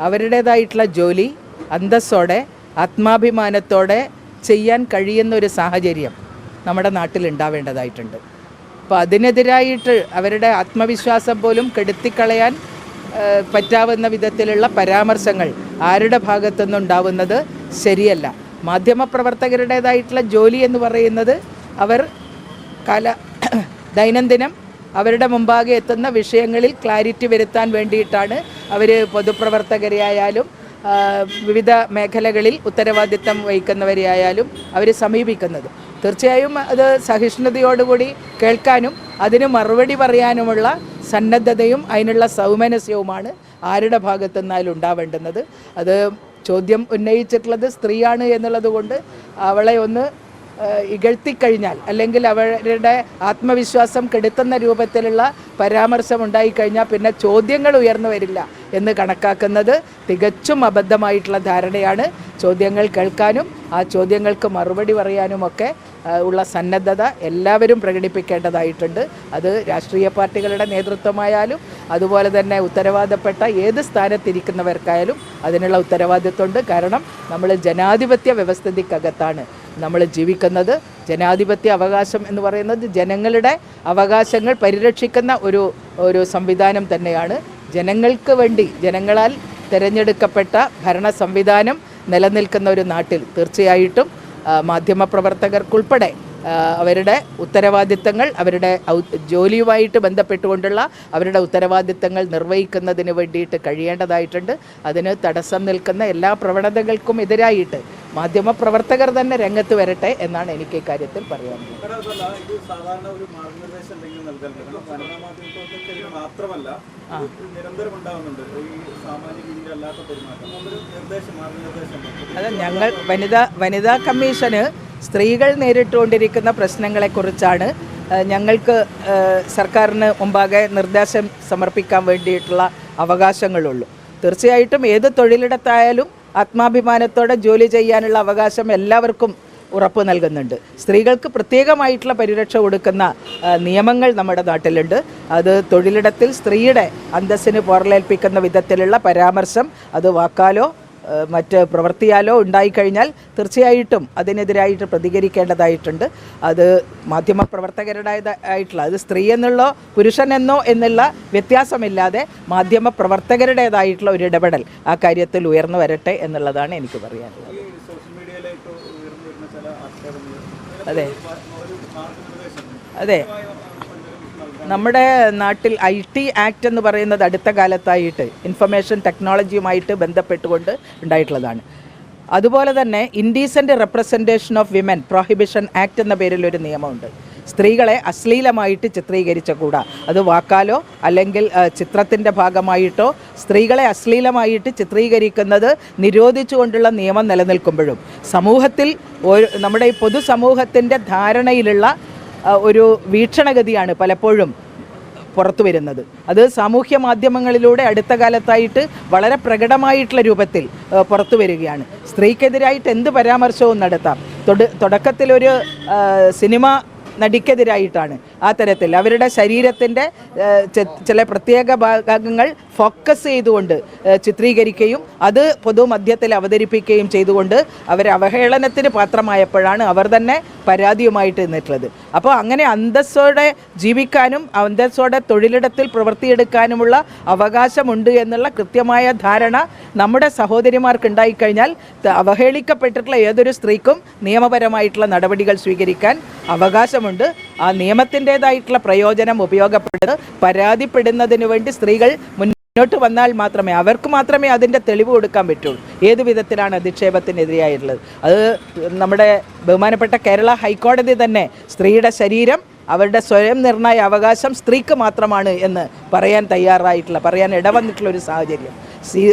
അവരുടേതായിട്ടുള്ള ജോലി അന്തസ്സോടെ ആത്മാഭിമാനത്തോടെ ചെയ്യാൻ കഴിയുന്നൊരു സാഹചര്യം നമ്മുടെ നാട്ടിൽ ഉണ്ടാവേണ്ടതായിട്ടുണ്ട്. അപ്പോൾ അതിനെതിരായിട്ട് അവരുടെ ആത്മവിശ്വാസം പോലും കെടുത്തിക്കളയാൻ പറ്റാവുന്ന വിധത്തിലുള്ള പരാമർശങ്ങൾ ആരുടെ ഭാഗത്തുനിന്നുണ്ടാവുന്നത് ശരിയല്ല. മാധ്യമപ്രവർത്തകരുടേതായിട്ടുള്ള ജോലി എന്ന് പറയുന്നത് അവർ ദൈനംദിനം അവരുടെ മുമ്പാകെ എത്തുന്ന വിഷയങ്ങളിൽ ക്ലാരിറ്റി വരുത്താൻ വേണ്ടിയിട്ടാണ് അവർ പൊതുപ്രവർത്തകരെയായാലും വിവിധ മേഖലകളിൽ ഉത്തരവാദിത്തം വഹിക്കുന്നവരെയായാലും അവർ സമീപിക്കുന്നത്. തീർച്ചയായും അത് സഹിഷ്ണുതയോടുകൂടി കേൾക്കാനും അതിന് മറുപടി പറയാനുമുള്ള സന്നദ്ധതയും അതിനുള്ള സൗമനസ്യവുമാണ് ആരുടെ ഭാഗത്തു നിന്നാലും ഉണ്ടാവേണ്ടുന്നത്. അത് ചോദ്യം ഉന്നയിച്ചിട്ടുള്ളത് സ്ത്രീയാണ് എന്നുള്ളത് കൊണ്ട് അവളെ ഒന്ന് ഇകഴ്ത്തിക്കഴിഞ്ഞാൽ അല്ലെങ്കിൽ അവരുടെ ആത്മവിശ്വാസം കെടുത്തുന്ന രൂപത്തിലുള്ള പരാമർശം ഉണ്ടായിക്കഴിഞ്ഞാൽ പിന്നെ ചോദ്യങ്ങൾ ഉയർന്നു വരില്ല എന്ന് കണക്കാക്കുന്നത് തികച്ചും അബദ്ധമായിട്ടുള്ള ധാരണയാണ്. ചോദ്യങ്ങൾ കേൾക്കാനും ആ ചോദ്യങ്ങൾക്ക് മറുപടി പറയാനുമൊക്കെ ഉള്ള സന്നദ്ധത എല്ലാവരും പ്രകടിപ്പിക്കേണ്ടതായിട്ടുണ്ട്. അത് രാഷ്ട്രീയ പാർട്ടികളുടെ നേതൃത്വമായാലും അതുപോലെ തന്നെ ഉത്തരവാദപ്പെട്ട ഏത് സ്ഥാനത്തിരിക്കുന്നവർക്കായാലും അതിനുള്ള ഉത്തരവാദിത്വമുണ്ട്. കാരണം നമ്മൾ ജനാധിപത്യ വ്യവസ്ഥിതിക്കകത്താണ് നമ്മൾ ജീവിക്കുന്നത്. ജനാധിപത്യ അവകാശം എന്ന് പറയുന്നത് ജനങ്ങളുടെ അവകാശങ്ങൾ പരിരക്ഷിക്കുന്ന ഒരു സംവിധാനം തന്നെയാണ്. ജനങ്ങൾക്ക് വേണ്ടി ജനങ്ങളാൽ തിരഞ്ഞെടുക്കപ്പെട്ട ഭരണ സംവിധാനം നിലനിൽക്കുന്ന ഒരു നാട്ടിൽ തീർച്ചയായിട്ടും മാധ്യമപ്രവർത്തകർക്കുൾപ്പെടെ അവരുടെ ഉത്തരവാദിത്തങ്ങൾ അവരുടെ ജോലിയുമായിട്ട് ബന്ധപ്പെട്ടുകൊണ്ടുള്ള അവരുടെ ഉത്തരവാദിത്തങ്ങൾ നിർവഹിക്കുന്നതിന് വേണ്ടിയിട്ട് കഴിയേണ്ടതായിട്ടുണ്ട്. അതിന് തടസ്സം നിൽക്കുന്ന എല്ലാ പ്രവണതകൾക്കും എതിരായിട്ട് മാധ്യമപ്രവർത്തകർ തന്നെ രംഗത്ത് വരട്ടെ എന്നാണ് എനിക്ക് ഇക്കാര്യത്തിൽ പറയാനുള്ളത്. അത് ഞങ്ങൾ വനിതാ കമ്മീഷന് സ്ത്രീകൾ നേരിട്ടുകൊണ്ടിരിക്കുന്ന പ്രശ്നങ്ങളെക്കുറിച്ചാണ് ഞങ്ങൾക്ക് സർക്കാരിന് മുമ്പാകെ നിർദ്ദേശം സമർപ്പിക്കാൻ വേണ്ടിയിട്ടുള്ള അവകാശങ്ങളുള്ളൂ. തീർച്ചയായിട്ടും ഏത് തൊഴിലിടത്തായാലും ആത്മാഭിമാനത്തോടെ ജോലി ചെയ്യാനുള്ള അവകാശം എല്ലാവർക്കും ഉറപ്പ് നൽകുന്നുണ്ട്. സ്ത്രീകൾക്ക് പ്രത്യേകമായിട്ടുള്ള പരിരക്ഷ കൊടുക്കുന്ന നിയമങ്ങൾ നമ്മുടെ നാട്ടിലുണ്ട്. അത് തൊഴിലിടത്തിൽ സ്ത്രീയുടെ അന്തസ്സിന് പോറലേൽപ്പിക്കുന്ന വിധത്തിലുള്ള പരാമർശം അത് വാക്കാലോ മറ്റ് പ്രവൃത്തിയാലോ ഉണ്ടായിക്കഴിഞ്ഞാൽ തീർച്ചയായിട്ടും അതിനെതിരായിട്ട് പ്രതികരിക്കേണ്ടതായിട്ടുണ്ട്. അത് മാധ്യമപ്രവർത്തകരുടേതായിട്ടുള്ള അത് സ്ത്രീ എന്നോ പുരുഷനെന്നോ എന്നുള്ള വ്യത്യാസമില്ലാതെ മാധ്യമപ്രവർത്തകരുടേതായിട്ടുള്ള ഒരു ഇടപെടൽ ആ കാര്യത്തിൽ ഉയർന്നു വരട്ടെ എന്നുള്ളതാണ് എനിക്ക് പറയാനുള്ളത്. അതെ അതെ നമ്മുടെ നാട്ടിൽ IT ആക്ട് എന്ന് പറയുന്നത് അടുത്ത കാലത്തായിട്ട് ഇൻഫർമേഷൻ ടെക്നോളജിയുമായിട്ട് ബന്ധപ്പെട്ടുകൊണ്ട് ഉണ്ടായിട്ടുള്ളതാണ്. അതുപോലെ തന്നെ indecent representation of women prohibition act എന്ന പേരിലൊരു നിയമമുണ്ട്. സ്ത്രീകളെ അശ്ലീലമായിട്ട് ചിത്രീകരിച്ചുകൂടാ. അത് വാക്കാലോ അല്ലെങ്കിൽ ചിത്രത്തിൻ്റെ ഭാഗമായിട്ടോ സ്ത്രീകളെ അശ്ലീലമായിട്ട് ചിത്രീകരിക്കുന്നത് നിരോധിച്ചുകൊണ്ടുള്ള നിയമം നിലനിൽക്കുമ്പോഴും സമൂഹത്തിൽ നമ്മുടെ ഈ പൊതുസമൂഹത്തിൻ്റെ ധാരണയിലുള്ള ഒരു വീക്ഷണഗതിയാണ് പലപ്പോഴും പുറത്തു വരുന്നത്. അത് സാമൂഹ്യ മാധ്യമങ്ങളിലൂടെ അടുത്ത കാലത്തായിട്ട് വളരെ പ്രകടമായിട്ടുള്ള രൂപത്തിൽ പുറത്തു വരികയാണ്. സ്ത്രീക്കെതിരായിട്ട് എന്ത് പരാമർശവും നടത്താം. തുടക്കത്തിലൊരു സിനിമ നടിക്കെതിരായിട്ടാണ് ആ തരത്തിൽ അവരുടെ ശരീരത്തിൻ്റെ ചില പ്രത്യേക ഭാഗങ്ങൾ ഫോക്കസ് ചെയ്തുകൊണ്ട് ചിത്രീകരിക്കുകയും അത് പൊതുമധ്യത്തിൽ അവതരിപ്പിക്കുകയും ചെയ്തുകൊണ്ട് അവരെ അവഹേളനത്തിന് പാത്രമായപ്പോഴാണ് അവർ തന്നെ പരാതിയുമായിട്ട് നിന്നിട്ടുള്ളത്. അപ്പോൾ അങ്ങനെ അന്തസ്സോടെ ജീവിക്കാനും അന്തസ്സോടെ തൊഴിലിടത്തിൽ പ്രവൃത്തിയെടുക്കാനുമുള്ള അവകാശമുണ്ട് എന്നുള്ള കൃത്യമായ ധാരണ നമ്മുടെ സഹോദരിമാർക്ക് ഉണ്ടായിക്കഴിഞ്ഞാൽ അവഹേളിക്കപ്പെട്ടിട്ടുള്ള ഏതൊരു സ്ത്രീക്കും നിയമപരമായിട്ടുള്ള നടപടികൾ സ്വീകരിക്കാൻ അവകാശമുണ്ട്. ആ നിയമത്തിൻ്റേതായിട്ടുള്ള പ്രയോജനം ഉപയോഗപ്പെടുന്നത് പരാതിപ്പെടുന്നതിന് വേണ്ടി സ്ത്രീകൾ മുന്നോട്ട് വന്നാൽ മാത്രമേ അവർക്ക് മാത്രമേ അതിൻ്റെ തെളിവ് കൊടുക്കാൻ പറ്റുള്ളൂ. ഏത് വിധത്തിലാണ് അധിക്ഷേപത്തിനെതിരായിട്ടുള്ളത്. അത് നമ്മുടെ ബഹുമാനപ്പെട്ട കേരള ഹൈക്കോടതി തന്നെ സ്ത്രീയുടെ ശരീരം അവരുടെ സ്വയം നിർണയ അവകാശം സ്ത്രീക്ക് മാത്രമാണ് എന്ന് പറയാൻ ഇടവന്നിട്ടുള്ളൊരു സാഹചര്യം.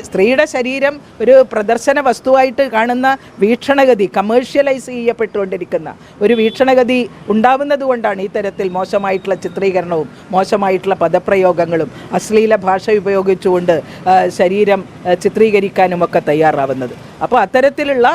സ്ത്രീയുടെ ശരീരം ഒരു പ്രദർശന വസ്തുവായിട്ട് കാണുന്ന വീക്ഷണഗതി കമേഴ്ഷ്യലൈസ് ചെയ്യപ്പെട്ടുകൊണ്ടിരിക്കുന്ന ഒരു വീക്ഷണഗതി ഉണ്ടാവുന്നത് കൊണ്ടാണ് ഈ തരത്തിൽ മോശമായിട്ടുള്ള ചിത്രീകരണവും മോശമായിട്ടുള്ള പദപ്രയോഗങ്ങളും അശ്ലീല ഭാഷ ഉപയോഗിച്ചുകൊണ്ട് ശരീരം ചിത്രീകരിക്കാനുമൊക്കെ തയ്യാറാവുന്നത്. അപ്പോൾ അത്തരത്തിലുള്ള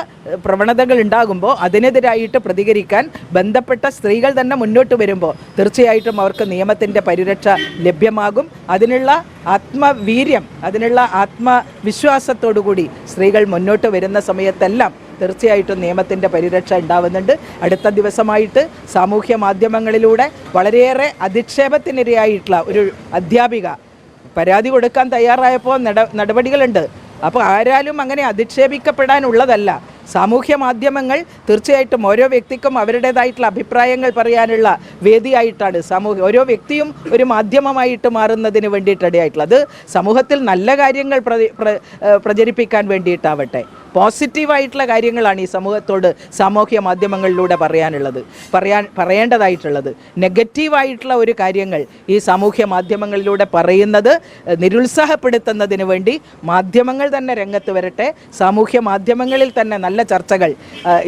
പ്രവണതകൾ ഉണ്ടാകുമ്പോൾ അതിനെതിരായിട്ട് പ്രതികരിക്കാൻ ബന്ധപ്പെട്ട സ്ത്രീകൾ തന്നെ മുന്നോട്ട് വരുമ്പോൾ തീർച്ചയായിട്ടും അവർക്ക് നിയമത്തിൻ്റെ പരിരക്ഷ ലഭ്യമാകും. അതിനുള്ള ആത്മവീര്യം, അതിനുള്ള ആത്മവിശ്വാസത്തോടുകൂടി സ്ത്രീകൾ മുന്നോട്ട് വരുന്ന സമയത്തെല്ലാം തീർച്ചയായിട്ടും നിയമത്തിൻ്റെ പരിരക്ഷ ഉണ്ടാവുന്നുണ്ട്. അടുത്ത ദിവസമായിട്ട് സാമൂഹ്യ മാധ്യമങ്ങളിലൂടെ വളരെയേറെ അധിക്ഷേപത്തിനിരയായിട്ടുള്ള ഒരു അധ്യാപിക പരാതി കൊടുക്കാൻ തയ്യാറായപ്പോൾ നടപടികളുണ്ട്. അപ്പോൾ ആരാലും അങ്ങനെ അധിക്ഷേപിക്കപ്പെടാനുള്ളതല്ല. സാമൂഹ്യ മാധ്യമങ്ങൾ തീർച്ചയായിട്ടും ഓരോ വ്യക്തിക്കും അവരുടേതായിട്ടുള്ള അഭിപ്രായങ്ങൾ പറയാനുള്ള വേദിയായിട്ടാണ് ഓരോ വ്യക്തിയും ഒരു മാധ്യമമായിട്ട് മാറുന്നതിന് വേണ്ടിയിട്ടിടയായിട്ടുള്ളത്. സമൂഹത്തിൽ നല്ല കാര്യങ്ങൾ പ്രചരിപ്പിക്കാൻ വേണ്ടിയിട്ടാവട്ടെ, പോസിറ്റീവായിട്ടുള്ള കാര്യങ്ങളാണ് ഈ സമൂഹത്തോട് സാമൂഹ്യ മാധ്യമങ്ങളിലൂടെ പറയേണ്ടതായിട്ടുള്ളത്. നെഗറ്റീവായിട്ടുള്ള ഒരു കാര്യങ്ങൾ ഈ സാമൂഹ്യ മാധ്യമങ്ങളിലൂടെ പറയുന്നത് നിരുത്സാഹപ്പെടുത്തുന്നതിന് വേണ്ടി മാധ്യമങ്ങൾ തന്നെ രംഗത്ത് വരട്ടെ. സാമൂഹ്യ മാധ്യമങ്ങളിൽ തന്നെ നല്ല ചർച്ചകൾ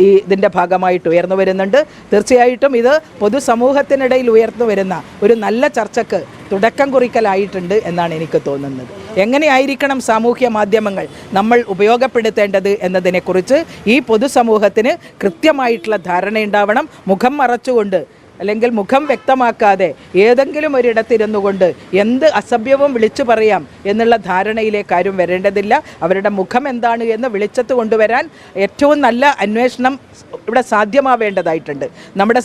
ഇതിൻ്റെ ഭാഗമായിട്ട് ഉയർന്നു വരുന്നുണ്ട്. തീർച്ചയായിട്ടും ഇത് പൊതുസമൂഹത്തിനിടയിൽ ഉയർന്നു വരുന്ന ഒരു നല്ല ചർച്ചയ്ക്ക് തുടക്കം കുറിക്കലായിട്ടുണ്ട് എന്നാണ് എനിക്ക് തോന്നുന്നത്. എങ്ങനെയായിരിക്കണം സാമൂഹ്യ മാധ്യമങ്ങൾ നമ്മൾ ഉപയോഗപ്പെടുത്തേണ്ടത് എന്നതിനെക്കുറിച്ച് ഈ പൊതുസമൂഹത്തിന് കൃത്യമായിട്ടുള്ള ധാരണയുണ്ടാവണം. മുഖം മറച്ചുകൊണ്ട് അല്ലെങ്കിൽ മുഖം വ്യക്തമാക്കാതെ ഏതെങ്കിലും ഒരിടത്തിരുന്നു കൊണ്ട് എന്ത് അസഭ്യവും വിളിച്ചു പറയാം എന്നുള്ള ധാരണയിലേക്ക് ആരും വരേണ്ടതില്ല. അവരുടെ മുഖം എന്താണ് എന്ന് വെളിച്ചത്ത് കൊണ്ടുവരാൻ ഏറ്റവും നല്ല അന്വേഷണം ഇവിടെ സാധ്യമാവേണ്ടതായിട്ടുണ്ട്. നമ്മുടെ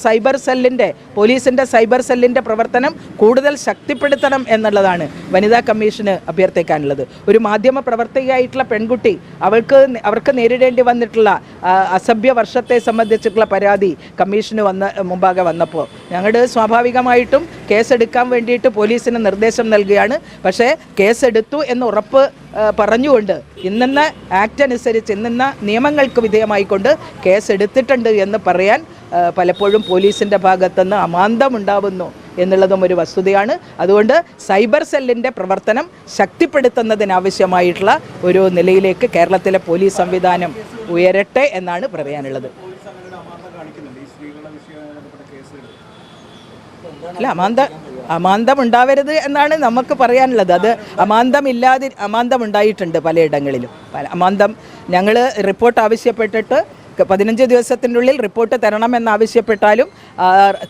പോലീസിൻ്റെ സൈബർ സെല്ലിൻ്റെ പ്രവർത്തനം കൂടുതൽ ശക്തിപ്പെടുത്തണം എന്നുള്ളതാണ് വനിതാ കമ്മീഷന് അഭ്യർത്ഥിക്കാനുള്ളത്. ഒരു മാധ്യമ പ്രവർത്തകയായിട്ടുള്ള പെൺകുട്ടി അവർക്ക് നേരിടേണ്ടി വന്നിട്ടുള്ള അസഭ്യ വർഷത്തെ സംബന്ധിച്ചിട്ടുള്ള പരാതി കമ്മീഷന് മുമ്പാകെ വന്നപ്പോൾ ഞങ്ങൾ സ്വാഭാവികമായിട്ടും കേസെടുക്കാൻ വേണ്ടിയിട്ട് പോലീസിന് നിർദ്ദേശം നൽകുകയാണ്. പക്ഷേ കേസെടുത്തു എന്ന് ഉറപ്പ് പറഞ്ഞുകൊണ്ട് ഇന്നുന്ന ആക്ട് അനുസരിച്ച് ഇന്നുന്ന നിയമങ്ങൾക്ക് വിധേയമായിക്കൊണ്ട് കേസെടുത്തിട്ടുണ്ട് എന്ന് പറയാൻ പലപ്പോഴും പോലീസിൻ്റെ ഭാഗത്തുനിന്ന് അമാന്തമുണ്ടാവുന്നു എന്നുള്ളതും ഒരു വസ്തുതയാണ്. അതുകൊണ്ട് സൈബർ സെല്ലിൻ്റെ പ്രവർത്തനം ശക്തിപ്പെടുത്തുന്നതിനാവശ്യമായിട്ടുള്ള ഒരു നിലയിലേക്ക് കേരളത്തിലെ പോലീസ് സംവിധാനം ഉയരട്ടെ എന്നാണ് പറയാനുള്ളത്. അല്ല, അമാന്തം ഉണ്ടാവരുത് എന്നാണ് നമുക്ക് പറയാനുള്ളത്. അത് അമാന്തം ഉണ്ടായിട്ടുണ്ട് പലയിടങ്ങളിലും. ഞങ്ങൾ റിപ്പോർട്ട് ആവശ്യപ്പെട്ടിട്ട് 15 ദിവസത്തിനുള്ളിൽ റിപ്പോർട്ട് തരണമെന്നാവശ്യപ്പെട്ടാലും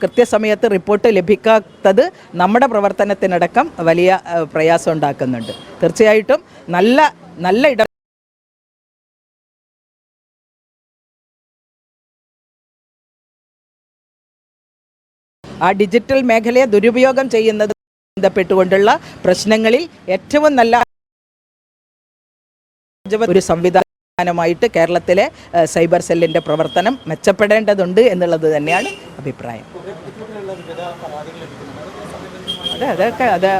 കൃത്യസമയത്ത് റിപ്പോർട്ട് ലഭിക്കാത്തത് നമ്മുടെ പ്രവർത്തനത്തിനടക്കം വലിയ പ്രയാസം ഉണ്ടാക്കുന്നുണ്ട്. തീർച്ചയായിട്ടും നല്ല ആ ഡിജിറ്റൽ മേഖലയെ ദുരുപയോഗം ചെയ്യുന്നത് ബന്ധപ്പെട്ടുകൊണ്ടുള്ള പ്രശ്നങ്ങളിൽ ഏറ്റവും നല്ല ഒരു സംവിധാനമായിട്ട് കേരളത്തിലെ സൈബർ സെല്ലിൻ്റെ പ്രവർത്തനം മെച്ചപ്പെടേണ്ടതുണ്ട് എന്നുള്ളത് തന്നെയാണ് അഭിപ്രായം.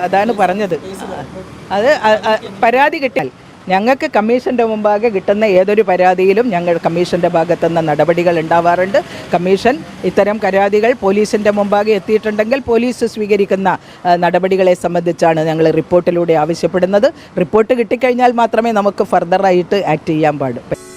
അതാണ് പറഞ്ഞത്. പരാതി കിട്ടിയാൽ ഞങ്ങൾക്ക് കമ്മീഷൻ്റെ മുമ്പാകെ കിട്ടുന്ന ഏതൊരു പരാതിയിലും കമ്മീഷൻ്റെ ഭാഗത്തുനിന്ന് നടപടികൾ ഉണ്ടാവാറുണ്ട്. കമ്മീഷൻ ഇത്തരം പരാതികൾ പോലീസിൻ്റെ മുമ്പാകെ എത്തിയിട്ടുണ്ടെങ്കിൽ പോലീസ് സ്വീകരിക്കുന്ന നടപടികളെ സംബന്ധിച്ചാണ് ഞങ്ങൾ റിപ്പോർട്ടിലൂടെ ആവശ്യപ്പെടുന്നത്. റിപ്പോർട്ട് കിട്ടിക്കഴിഞ്ഞാൽ മാത്രമേ നമുക്ക് ഫർദറായിട്ട് ആക്ട് ചെയ്യാൻ പാടുള്ളൂ.